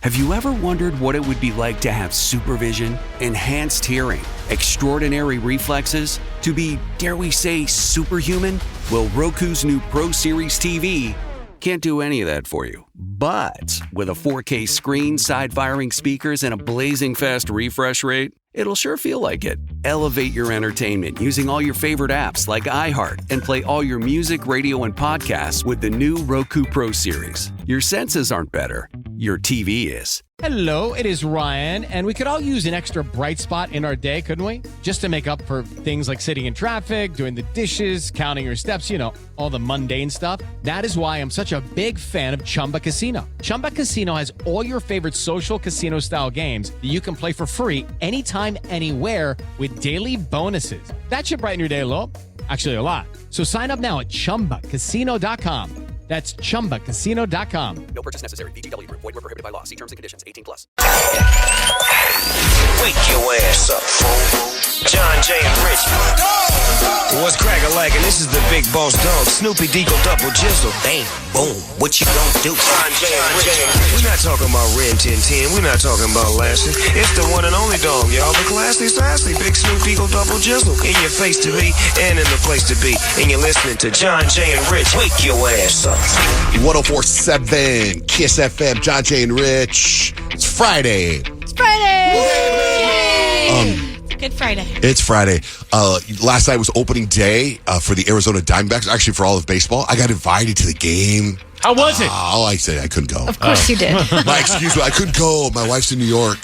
Have you ever wondered what it would be like to have supervision, enhanced hearing, extraordinary reflexes, to be, dare we say, superhuman? Well, Roku's new Pro Series TV can't do any of that for you. But with a 4K screen, side-firing speakers, and a blazing fast refresh rate, it'll sure feel like it. Elevate your entertainment using all your favorite apps like iHeart and play all your music, radio, and podcasts with the new Roku Pro Series. Your senses aren't better. Your TV is. Hello, it is Ryan, and we could all use an extra bright spot in our day, couldn't we? Just to make up for things like sitting in traffic, doing the dishes, counting your steps, all the mundane stuff. That is why I'm such a big fan of Chumba Casino. Chumba Casino has all your favorite social casino-style games that you can play for free anytime, anywhere with daily bonuses. That should brighten your day a little. Actually, a lot. So sign up now at ChumbaCasino.com. That's ChumbaCasino.com. No purchase necessary. VGW Group. Void where prohibited by law. See terms and conditions. 18+. Wake your ass up, fool. Johnjay and Rich. What's crack-a-lackin'? This is the big boss dog. Snoopy Deagle Double Jizzle. Bang, boom. What you gonna do? Johnjay and Rich. We're not talking about Ren 1010. We're not talking about Lassie. It's the one and only dog, y'all. The classy, sassy, big Snoop Deagle Double Jizzle. In your face to be and in the place to be. And you're listening to Johnjay and Rich. Wake your ass up. 104.7 Kiss FM, Johnjay and Rich. It's Friday. It's Friday! Yay! Good Friday. It's Friday. Last night was opening day for the Arizona Diamondbacks, actually for all of baseball. I got invited to the game. How was it? Oh, I said I couldn't go. Of course you did. My excuse was I couldn't go. My wife's in New York.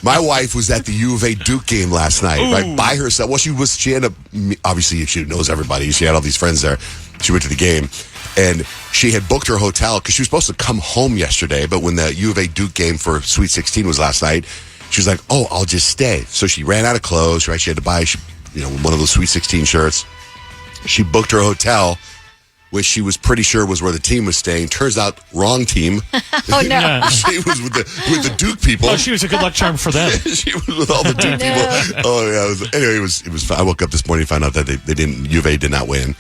My wife was at the U of A Duke game last night, right by herself. Well, she ended up, obviously she knows everybody. She had all these friends there. She went to the game. And she had booked her hotel because she was supposed to come home yesterday. But when the U of A Duke game for Sweet 16 was last night, she was like, oh, I'll just stay. So she ran out of clothes, right? She had to buy, one of those Sweet 16 shirts. She booked her hotel, which she was pretty sure was where the team was staying. Turns out, wrong team. Oh, no. She was with the Duke people. Oh, she was a good luck charm for them. She was with all the Duke people. Oh, yeah. Anyway, it was fun. I woke up this morning and found out that U of A did not win.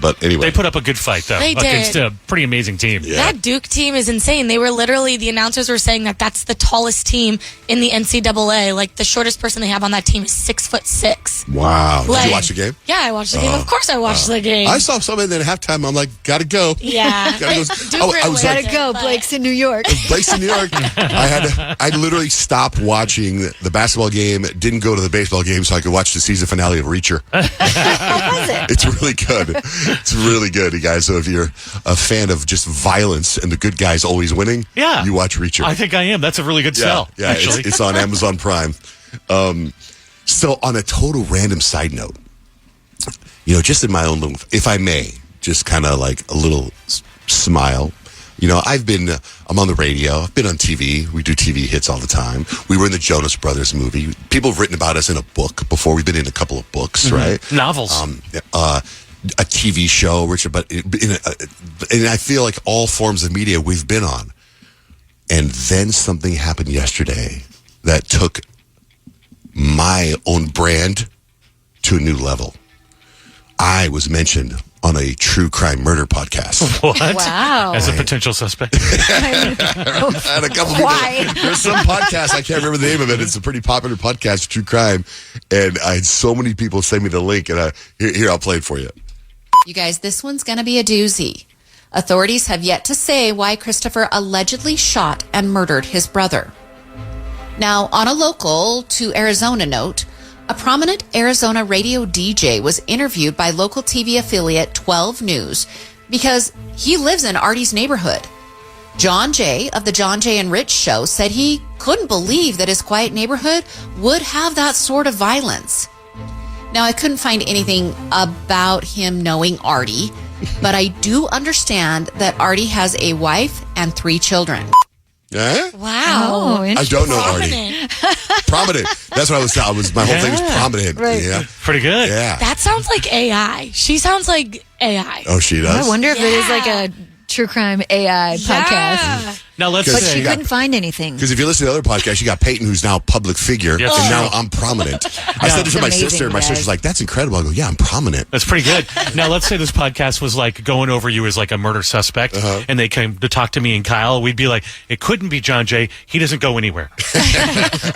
But anyway. They put up a good fight, though. They against did. a pretty amazing team. Yeah. That Duke team is insane. They were literally, the announcers were saying that that's the tallest team in the NCAA. Like, the shortest person they have on that team is 6'6". Wow. Did you watch the game? Yeah, I watched the game. Of course I watched the game. I saw something at halftime. I'm like, gotta go. Yeah. I was gotta like, go. Blake's in New York. Blake's in New York. I literally stopped watching the basketball game, didn't go to the baseball game so I could watch the season finale of Reacher. How was it? It's really good. It's really good, you guys. So if you're a fan of just violence and the good guys always winning, you watch Reacher. I think I am. That's a really good sell, Yeah, actually. it's on Amazon Prime. So on a total random side note, just in my own little, if I may, just kind of like a little smile. I'm on the radio. I've been on TV. We do TV hits all the time. We were in the Jonas Brothers movie. People have written about us in a book before. We've been in a couple of books, right? Novels. A TV show, Richard, but and I feel like all forms of media we've been on. And then something happened yesterday that took my own brand to a new level. I was mentioned on a true crime murder podcast. What? Wow. As a potential suspect? And a couple Why? There's some podcast, I can't remember the name of it. It's a pretty popular podcast, true crime. And I had so many people send me the link. And here, I'll play it for you. You guys, this one's going to be a doozy. Authorities have yet to say why Christopher allegedly shot and murdered his brother. Now, on a local to Arizona note, a prominent Arizona radio DJ was interviewed by local TV affiliate 12 News because he lives in Artie's neighborhood. Johnjay of the Johnjay and Rich show said he couldn't believe that his quiet neighborhood would have that sort of violence. Now, I couldn't find anything about him knowing Artie, but I do understand that Artie has a wife and 3 children. Yeah? Wow. I don't know Artie. Prominent. That's what I was saying. My whole thing was prominent. Right. Yeah. Pretty good. Yeah. That sounds like AI. She sounds like AI. Oh, she does? I wonder if it is like a true crime AI podcast. Now let's But But say she couldn't find anything. Because if you listen to other podcasts, you got Peyton, who's now a public figure, Yes. and now I'm prominent. I said this to my Amazing, sister, and my guys. sister's like, "That's incredible." I go, "Yeah, I'm prominent." that's pretty good. Now let's say this podcast was like going over you as like a murder suspect, and they came to talk to me and Kyle. We'd be like, it couldn't be Johnjay. He doesn't go anywhere.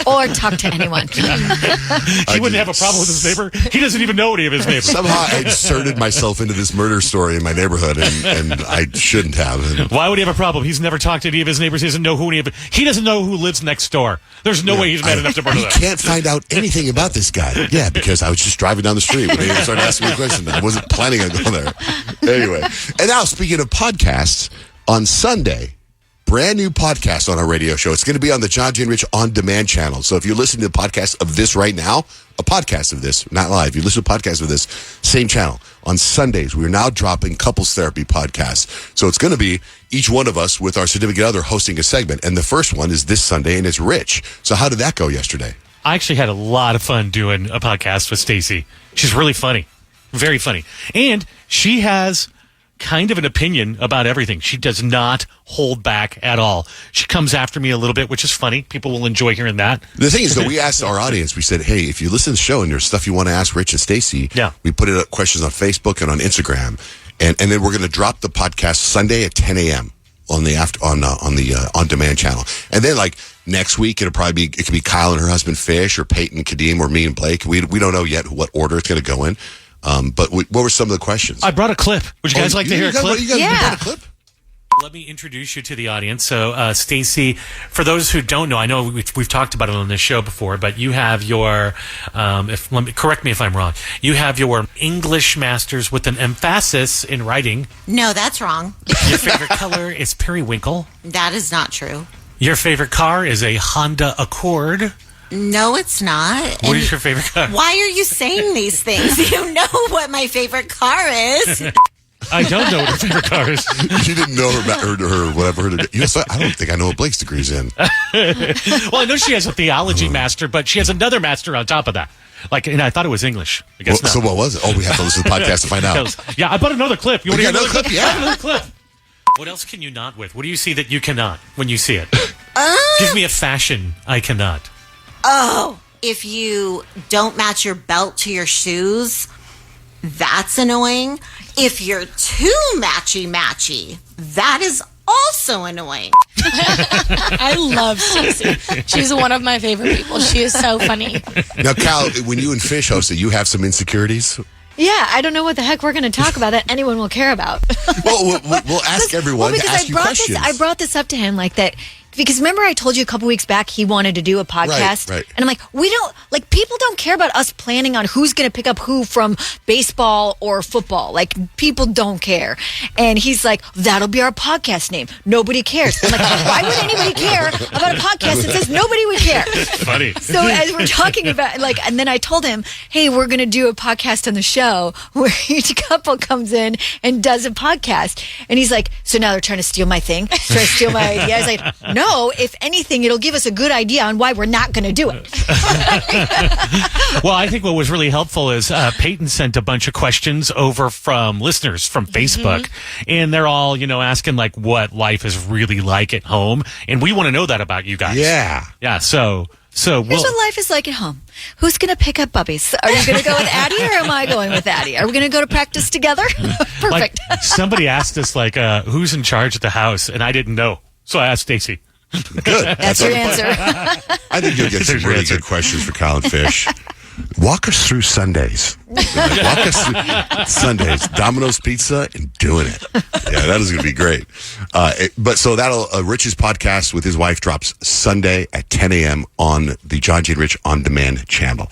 Or talk to anyone. He wouldn't have a problem with his neighbor. He doesn't even know any of his neighbors. Somehow I inserted myself into this murder story in my neighborhood, and I shouldn't have. And Why would he have a problem? He's never talked to any of his neighbors. He doesn't know who any of it. He doesn't know who lives next door. There's no way he's mad enough to murder You them. can't find out anything about this guy. Yeah, because I was just driving down the street when he started asking me a question. I wasn't planning on going there. Anyway, and now speaking of podcasts, on Sunday, brand new podcast on our radio show. It's going to be on the Johnjay and Rich On Demand channel. So if you're listening to the podcast of this right now, a podcast of this, not live, you listen to a podcast of this, same channel. On Sundays, we're now dropping couples therapy podcasts. So it's going to be each one of us with our significant other hosting a segment. And the first one is this Sunday, and it's Rich. So how did that go yesterday? I actually had a lot of fun doing a podcast with Stacy. She's really funny. Very funny. And she has kind of an opinion about everything. She does not hold back at all. She comes after me a little bit, which is funny. People will enjoy hearing that. The thing is, though, we asked our audience, we said, hey, if you listen to the show and there's stuff you want to ask Rich and Stacy, we put it up questions on Facebook and on Instagram. And then we're going to drop the podcast Sunday at 10 a.m. on the on demand channel. And then like next week, it could be Kyle and her husband Fish, or Peyton, Kadeem, or me and Blake. We don't know yet what order it's going to go in. But what were some of the questions? I brought a clip. Would you guys like to hear a clip? You brought a clip? Let me introduce you to the audience. So, Stacy, for those who don't know, I know we've talked about it on this show before, but you have your, correct me if I'm wrong, you have your English master's with an emphasis in writing. No, that's wrong. Your favorite color is periwinkle. That is not true. Your favorite car is a Honda Accord. No, it's not. What is your favorite car? Why are you saying these things? You know what my favorite car is. I don't know what her favorite car is. You didn't know her whatever. You know, so I don't think I know what Blake's degree's in. Well, I know she has a theology master, but she has another master on top of that. And I thought it was English. I guess not. So what was it? Oh, we have to listen to the podcast to find out. Yeah, I bought another clip. You want to hear another clip? Yeah. I have another clip. What else can you not with? What do you see that you cannot when you see it? Give me a fashion I cannot. Oh, if you don't match your belt to your shoes, that's annoying. If you're too matchy, that is also annoying. I love Stacey. She's one of my favorite people. She is so funny. Now, Cal, when you and Fish hosted, you have some insecurities? Yeah, I don't know what the heck we're going to talk about that anyone will care about. Well, we'll ask everyone to ask you questions. I brought this up to him like that. Because remember I told you a couple weeks back he wanted to do a podcast? Right. And I'm like, people don't care about us planning on who's going to pick up who from baseball or football. Like, people don't care. And he's like, that'll be our podcast name. Nobody cares. I'm like, why would anybody care about a podcast that says nobody would care? Funny. So as we're talking about, and then I told him, hey, we're going to do a podcast on the show where each couple comes in and does a podcast. And he's like, so now they're trying to steal my thing? Trying to steal my idea? I was like, no, if anything, it'll give us a good idea on why we're not going to do it. Well, I think what was really helpful is Peyton sent a bunch of questions over from listeners from Facebook, and they're all, asking what life is really like at home, and we want to know that about you guys. Yeah. So Here's what life is like at home. Who's going to pick up puppies? Are you going to go with Addie or am I going with Addie? Are we going to go to practice together? Perfect. Somebody asked us who's in charge of the house, and I didn't know, so I asked Stacy. Good. That's your answer. I think you'll get some really good questions for Kyle and Fish. Walk us through Sundays. Walk us through Sundays. Domino's Pizza and doing it. Yeah, that is going to be great. So that'll Rich's podcast with his wife drops Sunday at 10 a.m. on the Johnjay and Rich On Demand channel.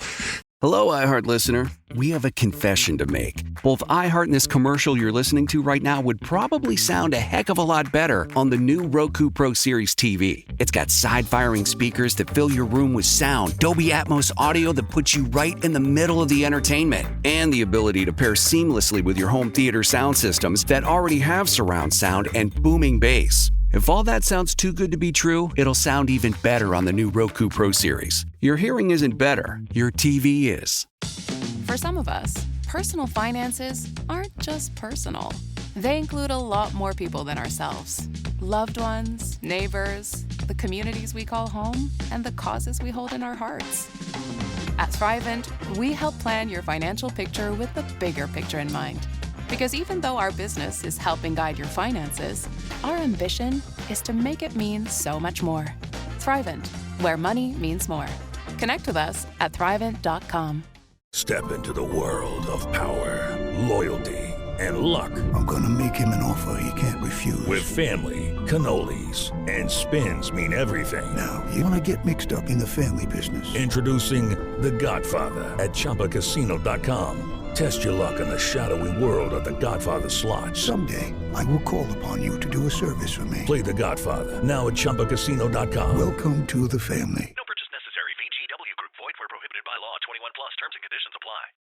Hello, iHeart listener. We have a confession to make. Both iHeart and this commercial you're listening to right now would probably sound a heck of a lot better on the new Roku Pro Series TV. It's got side-firing speakers that fill your room with sound, Dolby Atmos audio that puts you right in the middle of the entertainment, and the ability to pair seamlessly with your home theater sound systems that already have surround sound and booming bass. If all that sounds too good to be true, it'll sound even better on the new Roku Pro Series. Your hearing isn't better, your TV is. For some of us, personal finances aren't just personal. They include a lot more people than ourselves. Loved ones, neighbors, the communities we call home, and the causes we hold in our hearts. At Thrivent, we help plan your financial picture with the bigger picture in mind. Because even though our business is helping guide your finances, our ambition is to make it mean so much more. Thrivent, where money means more. Connect with us at Thrivent.com. Step into the world of power, loyalty, and luck. I'm gonna make him an offer he can't refuse. With family, cannolis, and spins mean everything. Now, you wanna get mixed up in the family business. Introducing The Godfather at ChumbaCasino.com. Test your luck in the shadowy world of The Godfather slot. Someday, I will call upon you to do a service for me. Play The Godfather now at ChumbaCasino.com. Welcome to the family.